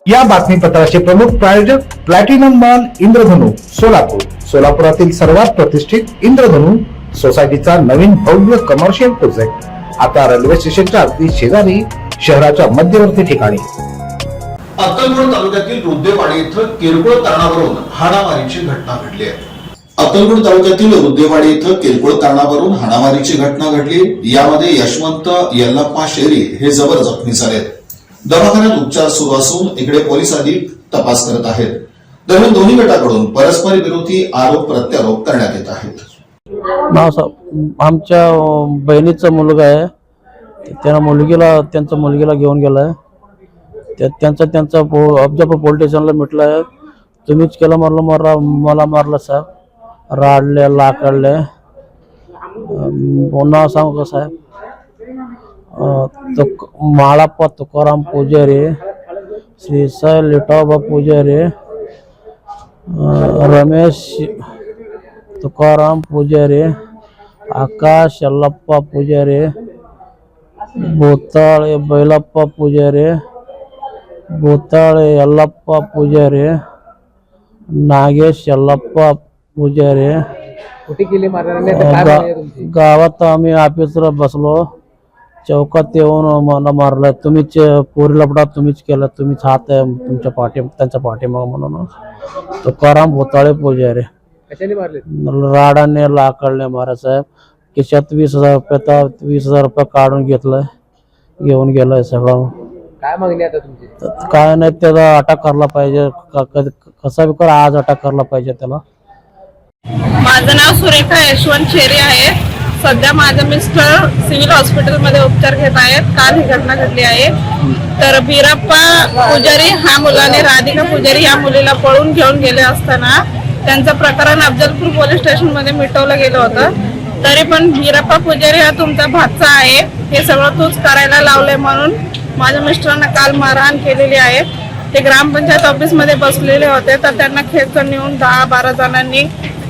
या बातमीपत्राचे प्रमुख प्रायोजक प्लॅटिनम मॉल इंद्रधनु सोलापूर। सोलापुरातील सर्वात प्रतिष्ठित इंद्रधनु सोसायटीचा नवीन भव्य कमर्शियल प्रोजेक्ट आता रेल्वे स्टेशनच्या अगदी शेजारी शहराच्या मध्यवर्ती ठिकाणी। अक्कलकोट तालुक्यातील रुद्देवाडी इथं किरकोळ कारणावरून हाणामारीची घटना घडली आहे। अक्कलकोट तालुक्यातील रुद्देवाडी इथं किरकोळ कारणावरून हाणामारीची घटना घडली। यामध्ये यशवंत यल्लप्पा शेरी हे जबर जखमी झाले। दवाखान्यात उपचार सुरू असून इकडे पोलीस अधिक तपास करत आहेत। दरम्यान दोन्ही गटाकडून परस्पर विरोधी आरोप प्रत्यारोप करण्यात येत आहेत। आमच्या बहिणीचा मुलगा आहे, त्यांच्या मुलगीला घेऊन गेलाय। त्यांचा अफजापूर पोलीस स्टेशनला म्हटलंय, तुम्हीच केलं मला मारलं साहेब, राडले लाकडले। पुन्हा सांगू का साहेब, माळप्पा तुकाराम पुजारी, श्रीसाई लिटोबा पुजारी, रमेश तुकाराम पुजारी, आकाश यल्लप्पा पुजारी, भूताळे बैलप्पा पुजारी, भूताळे यल्लप्पा पुजारी, नागेश यल्लप्पा पुजारी। गावात आम्ही ऑफिसला बसलो, चौकात येऊन मला मारलं, तुम्हीच पोरी लपडा तुम्हीच केलं, तुम्हीच हात आहे तुमच्या त्यांच्या पाठीमाग म्हणून। तुकाराम भूताळे पुजारी राडाने लाकडले मारा साहेब। खिशात 20,000 रुपये 20,000 रुपये काढून घेऊन गेलाय सगळं। काय मागणी आता तुमची? काय नाही, त्याला अटक करायला पाहिजे, कसा बी कर आज अटक करायला पाहिजे त्याला। माझं नाव सुरेखा यशवंत शेरी आहे। सध्या माझे मिस्टर सिव्हिल हॉस्पिटलमध्ये उपचार घेत आहेत। काल ही घटना घडली आहे। तर बिराप्पा पुजारी हा मुलाने राधिका पुजारी या मुलीला पळून घेऊन गेले असताना त्यांचं प्रकरण अफजलपूर पोलीस स्टेशनमध्ये मिटवलं गेलं होतं। तरी पण बिराप्पा पुजारी हा तुमचा भाचा आहे, हे सगळं तूच करायला लावलंय म्हणून माझ्या मिस्टरांना काल मारहाण केलेली आहे। ते ग्रामपंचायत ऑफिसमध्ये बसलेले होते, तर त्यांना खेचून नेऊन 10-12 जणांनी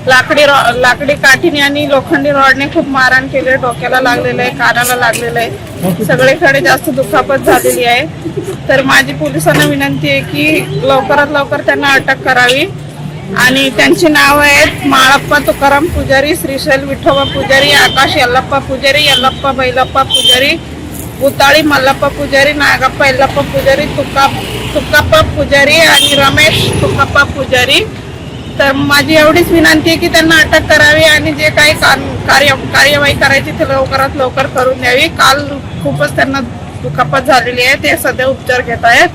लाकडी काठीने आणि लोखंडी रॉडने खूप मारहाण केली। डोक्याला लागलेलं आहे, कानाला लागलेलं आहे, सगळीकडे जास्त दुखापत झालेली आहे। तर माझी पोलिसांना विनंती आहे की लवकरात लवकर त्यांना अटक करावी। आणि त्यांची नाव आहेत माळप्पा तुकाराम पुजारी, श्रीशैल विठोबा पुजारी, आकाश यल्लप्पा पुजारी, यल्लप्पा बैलप्पा पुजारी, भूताळी मल्लप्पा पुजारी, नागप्पा यल्लप्पा पुजारी, तुकाप्पा पुजारी आणि रमेश तुकाप्पा पुजारी। तर माझी एवढीच विनंती आहे की त्यांना अटक करावी आणि जे काही कार्यवाही करायची ते लवकरात लवकर करून द्यावी। काल खूपच त्यांना दुखापत झालेली आहे, ते सध्या उपचार घेत आहेत।